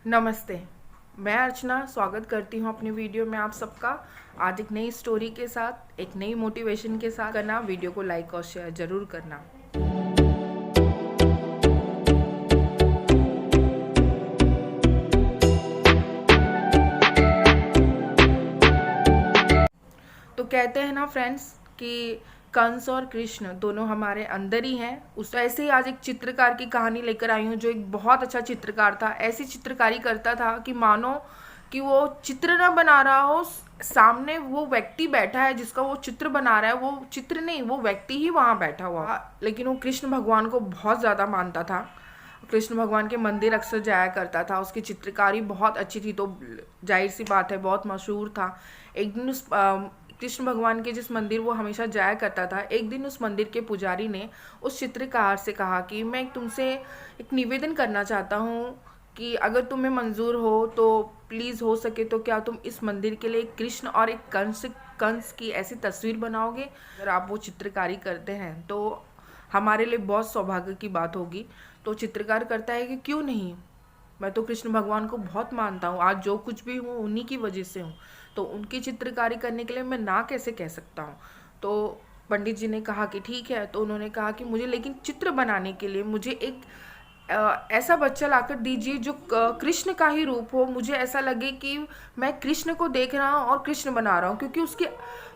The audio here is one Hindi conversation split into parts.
नमस्ते। मैं अर्चना स्वागत करती हूँ अपनी वीडियो में आप सबका। आज एक नई स्टोरी के साथ, एक नई मोटिवेशन के साथ करना। वीडियो को लाइक और शेयर ज़रूर करना। तो कहते हैं ना फ्रेंड्स कि कंस और कृष्ण दोनों हमारे अंदर ही हैं। उस ऐसे ही आज एक चित्रकार की कहानी लेकर आई हूँ जो एक बहुत अच्छा चित्रकार था। ऐसी चित्रकारी करता था कि मानो कि वो चित्र ना बना रहा हो, सामने वो व्यक्ति बैठा है जिसका वो चित्र बना रहा है, वो चित्र नहीं, वो व्यक्ति ही वहाँ बैठा हुआ। लेकिन वो कृष्ण भगवान को बहुत ज़्यादा मानता था। कृष्ण भगवान के मंदिर अक्सर जाया करता था। उसकी चित्रकारी बहुत अच्छी थी, तो जाहिर सी बात है बहुत मशहूर था। एक दिन उस कृष्ण भगवान के जिस मंदिर वो हमेशा जाया करता था, एक दिन उस मंदिर के पुजारी ने उस चित्रकार से कहा कि मैं तुमसे एक निवेदन करना चाहता हूँ कि अगर तुम्हें मंजूर हो तो प्लीज़ हो सके तो क्या तुम इस मंदिर के लिए एक कृष्ण और एक कंस की ऐसी तस्वीर बनाओगे। अगर आप वो चित्रकारी करते हैं तो हमारे लिए बहुत सौभाग्य की बात होगी। तो चित्रकार करता है कि क्यों नहीं, मैं तो कृष्ण भगवान को बहुत मानता हूँ, आज जो कुछ भी हूँ उन्हीं की वजह से हूँ, तो उनकी चित्रकारी करने के लिए मैं ना कैसे कह सकता हूँ। तो पंडित जी ने कहा कि ठीक है। तो उन्होंने कहा कि मुझे लेकिन चित्र बनाने के लिए मुझे एक ऐसा बच्चा लाकर दीजिए जो कृष्ण का ही रूप हो। मुझे ऐसा लगे कि मैं कृष्ण को देख रहा हूँ और कृष्ण बना रहा हूँ, क्योंकि उसके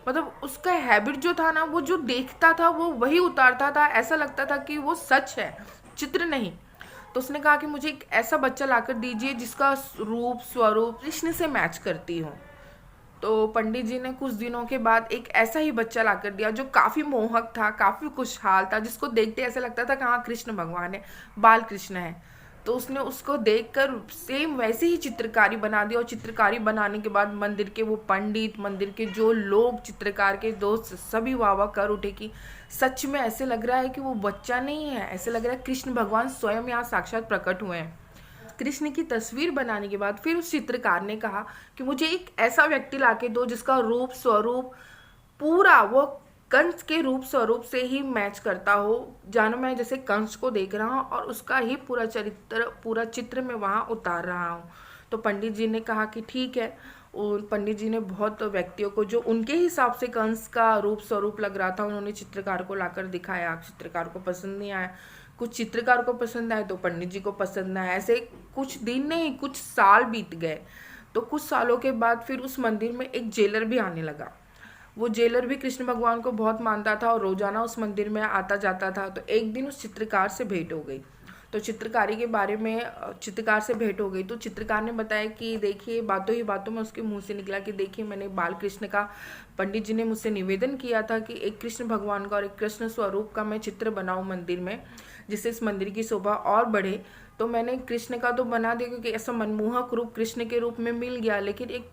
मतलब उसका हैबिट जो था ना, वो जो देखता था वो वही उतारता था। ऐसा लगता था कि वो सच है, चित्र नहीं। तो उसने कहा कि मुझे एक ऐसा बच्चा लाकर दीजिए जिसका रूप स्वरूप कृष्ण से मैच करती हो। तो पंडित जी ने कुछ दिनों के बाद एक ऐसा ही बच्चा लाकर दिया जो काफ़ी मोहक था, काफ़ी खुशहाल था, जिसको देखते ऐसा लगता था कि हाँ कृष्ण भगवान है, बाल कृष्ण है। तो उसने उसको देखकर सेम वैसे ही चित्रकारी बना दी। और चित्रकारी बनाने के बाद मंदिर के वो पंडित, मंदिर के जो लोग, चित्रकार के दोस्त, सभी वाह वाह कर उठे कि सच में ऐसे लग रहा है कि वो बच्चा नहीं है, ऐसे लग रहा है कृष्ण भगवान स्वयं यहाँ साक्षात प्रकट हुए हैं। कृष्ण की तस्वीर बनाने के बाद फिर उस चित्रकार ने कहा कि मुझे एक ऐसा व्यक्ति लाके दो जिसका रूप स्वरूप पूरा वो कंस के रूप स्वरूप से ही मैच करता हो, जानो मैं जैसे कंस को देख रहा हूँ और उसका ही पूरा चित्र मैं वहाँ उतार रहा हूँ। तो पंडित जी ने कहा कि ठीक है। और पंडित जी ने बहुत व्यक्तियों को जो उनके हिसाब से कंस का रूप स्वरूप लग रहा था, उन्होंने चित्रकार को लाकर दिखाया। चित्रकार को पसंद नहीं आया, कुछ चित्रकार को पसंद आए तो पंडित जी को पसंद आया। ऐसे कुछ दिन नहीं, कुछ साल बीत गए। तो कुछ सालों के बाद फिर उस मंदिर में एक जेलर भी आने लगा। वो जेलर भी कृष्ण भगवान को बहुत मानता था और रोजाना उस मंदिर में आता जाता था। तो एक दिन उस चित्रकार से भेंट हो गई। तो चित्रकारी के बारे में चित्रकार से भेंट हो गई तो चित्रकार ने बताया कि देखिए, बातों ही बातों में उसके मुंह से निकला कि देखिए, मैंने बाल कृष्ण का, पंडित जी ने मुझसे निवेदन किया था कि एक कृष्ण भगवान का और एक कृष्ण स्वरूप का मैं चित्र बनाऊं मंदिर में, जिससे इस मंदिर की शोभा और बढ़े। तो मैंने कृष्ण का तो बना दिया क्योंकि ऐसा मनमोहक रूप कृष्ण के रूप में मिल गया, लेकिन एक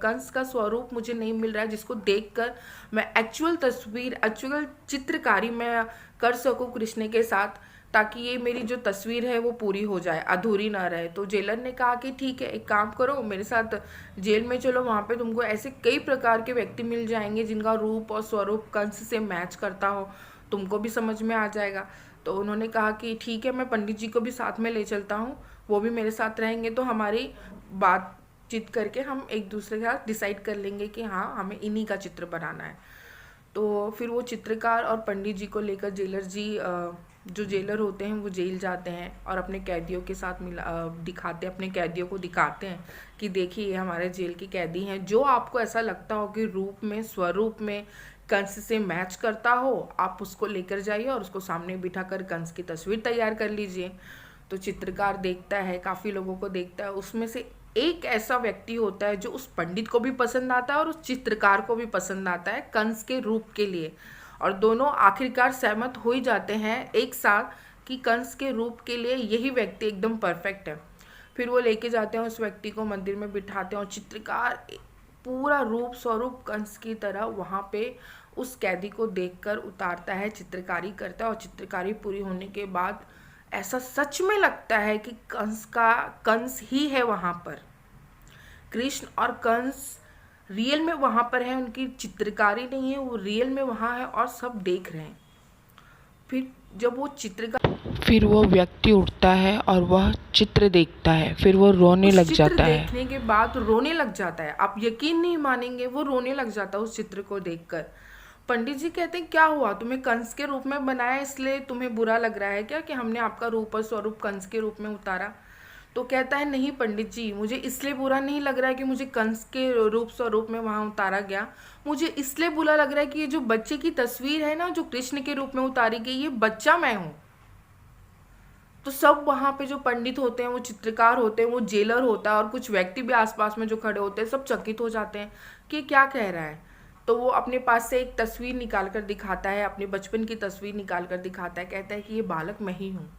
कंस का स्वरूप मुझे नहीं मिल रहा है जिसको देखकर मैं एक्चुअल तस्वीर, एक्चुअल चित्रकारी मैं कर सकूं कृष्ण के साथ, ताकि ये मेरी जो तस्वीर है वो पूरी हो जाए, अधूरी ना रहे। तो जेलर ने कहा कि ठीक है, एक काम करो, मेरे साथ जेल में चलो, वहाँ पे तुमको ऐसे कई प्रकार के व्यक्ति मिल जाएंगे जिनका रूप और स्वरूप कंस से मैच करता हो, तुमको भी समझ में आ जाएगा। तो उन्होंने कहा कि ठीक है, मैं पंडित जी को भी साथ में ले चलता हूँ, वो भी मेरे साथ रहेंगे, तो हमारी बातचीत करके हम एक दूसरे के साथ डिसाइड कर लेंगे कि हाँ हमें इन्हीं का चित्र बनाना है। तो फिर वो चित्रकार और पंडित जी को लेकर जेलर जी, जो जेलर होते हैं वो जेल जाते हैं और अपने कैदियों के साथ दिखाते हैं, अपने कैदियों को दिखाते हैं कि देखिए ये हमारे जेल के कैदी हैं, जो आपको ऐसा लगता हो कि रूप में स्वरूप में कंस से मैच करता हो, आप उसको लेकर जाइए और उसको सामने बिठाकर कंस की तस्वीर तैयार कर लीजिए। तो चित्रकार देखता है, काफ़ी लोगों को देखता है, उसमें से एक ऐसा व्यक्ति होता है जो उस पंडित को भी पसंद आता है और उस चित्रकार को भी पसंद आता है कंस के रूप के लिए। और दोनों आखिरकार सहमत हो ही जाते हैं एक साथ कि कंस के रूप के लिए यही व्यक्ति एकदम परफेक्ट है। फिर वो लेके जाते हैं उस व्यक्ति को, मंदिर में बिठाते हैं और चित्रकार पूरा रूप स्वरूप कंस की तरह वहाँ पे उस कैदी को देखकर उतारता है, चित्रकारी करता है। और चित्रकारी पूरी होने के बाद ऐसा सच में लगता है कि कंस ही है वहाँ पर, कृष्ण और कंस रियल में वहाँ पर है, उनकी चित्रकारी नहीं है, वो रियल में वहाँ है और सब देख रहे हैं। फिर जब वो चित्रकार फिर वो व्यक्ति उठता है और वह चित्र देखता है, फिर वो रोने लग जाता है। देखने के बाद रोने लग जाता है। आप यकीन नहीं मानेंगे, वो रोने लग जाता है उस चित्र को देखकर। पंडित जी कहते हैं क्या हुआ, तुम्हें कंस के रूप में बनाया इसलिए तुम्हें बुरा लग रहा है क्या कि हमने आपका रूप और स्वरूप कंस के रूप में उतारा? तो कहता है नहीं पंडित जी, मुझे इसलिए बुरा नहीं लग रहा है कि मुझे कंस के रूप स्वरूप में वहां उतारा गया। मुझे इसलिए बुरा लग रहा है कि ये जो बच्चे की तस्वीर है ना, जो कृष्ण के रूप में उतारी गई, ये बच्चा मैं हूं। तो सब वहां पे जो पंडित होते हैं, वो चित्रकार होते हैं, वो जेलर होता है और कुछ व्यक्ति भी आसपास में जो खड़े होते हैं, सब चकित हो जाते हैं कि क्या कह रहा है। तो वो अपने पास से एक तस्वीर निकाल कर दिखाता है, अपने बचपन की तस्वीर निकाल कर दिखाता है, कहता है कि ये बालक मैं ही हूँ।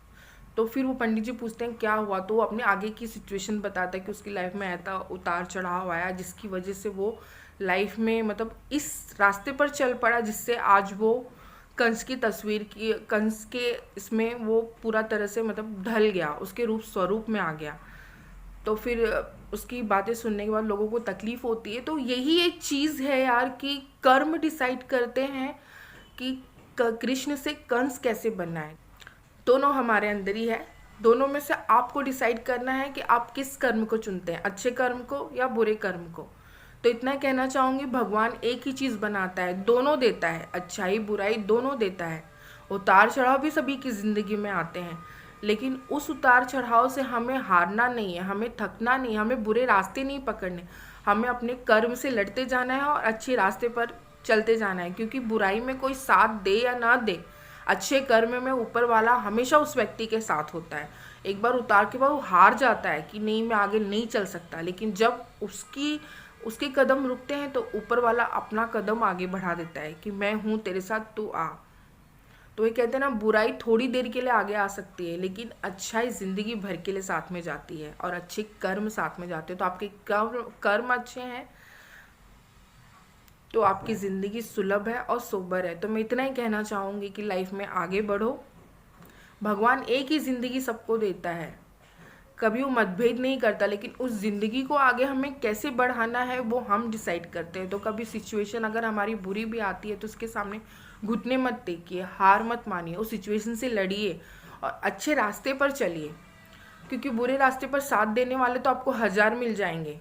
तो फिर वो पंडित जी पूछते हैं क्या हुआ, तो वो अपने आगे की सिचुएशन बताता है कि उसकी लाइफ में ऐसा उतार चढ़ाव आया जिसकी वजह से वो लाइफ में मतलब इस रास्ते पर चल पड़ा जिससे आज वो कंस की तस्वीर की, कंस के इसमें वो पूरा तरह से मतलब ढल गया, उसके रूप स्वरूप में आ गया। तो फिर उसकी बातें सुनने के बाद लोगों को तकलीफ होती है। तो यही एक चीज़ है यार कि कर्म डिसाइड करते हैं कि कृष्ण से कंस कैसे बनना है। दोनों हमारे अंदर ही है, दोनों में से आपको डिसाइड करना है कि आप किस कर्म को चुनते हैं, अच्छे कर्म को या बुरे कर्म को। तो इतना कहना चाहूँगी, भगवान एक ही चीज़ बनाता है, दोनों देता है, अच्छाई बुराई दोनों देता है। उतार चढ़ाव भी सभी की ज़िंदगी में आते हैं, लेकिन उस उतार चढ़ाव से हमें हारना नहीं है, हमें थकना नहीं, हमें बुरे रास्ते नहीं पकड़ने, हमें अपने कर्म से लड़ते जाना है और अच्छे रास्ते पर चलते जाना है। क्योंकि बुराई में कोई साथ दे या ना दे, अच्छे कर्म में ऊपर वाला हमेशा उस व्यक्ति के साथ होता है। एक बार उतार के बाद वो हार जाता है कि नहीं मैं आगे नहीं चल सकता, लेकिन जब उसके कदम रुकते हैं तो ऊपर वाला अपना कदम आगे बढ़ा देता है कि मैं हूँ तेरे साथ, तू आ। तो ये कहते हैं ना, बुराई थोड़ी देर के लिए आगे आ सकती है लेकिन अच्छाई जिंदगी भर के लिए साथ में जाती है और अच्छे कर्म साथ में जाते हैं। तो आपके कर्म अच्छे हैं तो आपकी ज़िंदगी सुलभ है और सोबर है। तो मैं इतना ही कहना चाहूँगी कि लाइफ में आगे बढ़ो। भगवान एक ही ज़िंदगी सबको देता है, कभी वो मतभेद नहीं करता, लेकिन उस ज़िंदगी को आगे हमें कैसे बढ़ाना है वो हम डिसाइड करते हैं। तो कभी सिचुएशन अगर हमारी बुरी भी आती है तो उसके सामने घुटने मत टेकिए, हार मत मानिए, उस सिचुएशन से लड़िए और अच्छे रास्ते पर चलिए। क्योंकि बुरे रास्ते पर साथ देने वाले तो आपको 1000 मिल जाएंगे,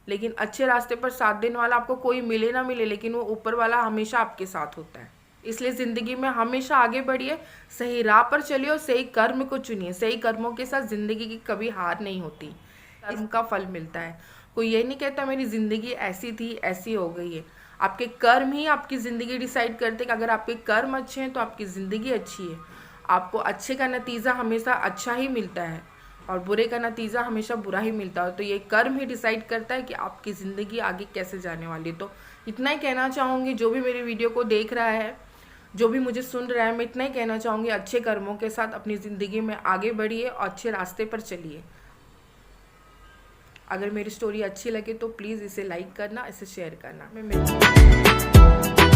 लेकिन अच्छे रास्ते पर साथ देने वाला आपको कोई मिले ना मिले, लेकिन वो ऊपर वाला हमेशा आपके साथ होता है। इसलिए ज़िंदगी में हमेशा आगे बढ़िए, सही राह पर चलिए और सही कर्म को चुनिए। सही कर्मों के साथ ज़िंदगी की कभी हार नहीं होती, कर्म का फल मिलता है। कोई ये नहीं कहता मेरी ज़िंदगी ऐसी थी ऐसी हो गई है। आपके कर्म ही आपकी ज़िंदगी डिसाइड करते हैं कि अगर आपके कर्म अच्छे हैं तो आपकी ज़िंदगी अच्छी है। आपको अच्छे का नतीजा हमेशा अच्छा ही मिलता है और बुरे का नतीजा हमेशा बुरा ही मिलता है। तो ये कर्म ही डिसाइड करता है कि आपकी ज़िंदगी आगे कैसे जाने वाली है। तो इतना ही कहना चाहूँगी, जो भी मेरी वीडियो को देख रहा है, जो भी मुझे सुन रहा है, मैं इतना ही कहना चाहूँगी, अच्छे कर्मों के साथ अपनी ज़िंदगी में आगे बढ़िए और अच्छे रास्ते पर चलिए। अगर मेरी स्टोरी अच्छी लगे तो प्लीज़ इसे लाइक करना, इसे शेयर करना। मैं मिलती हूँ।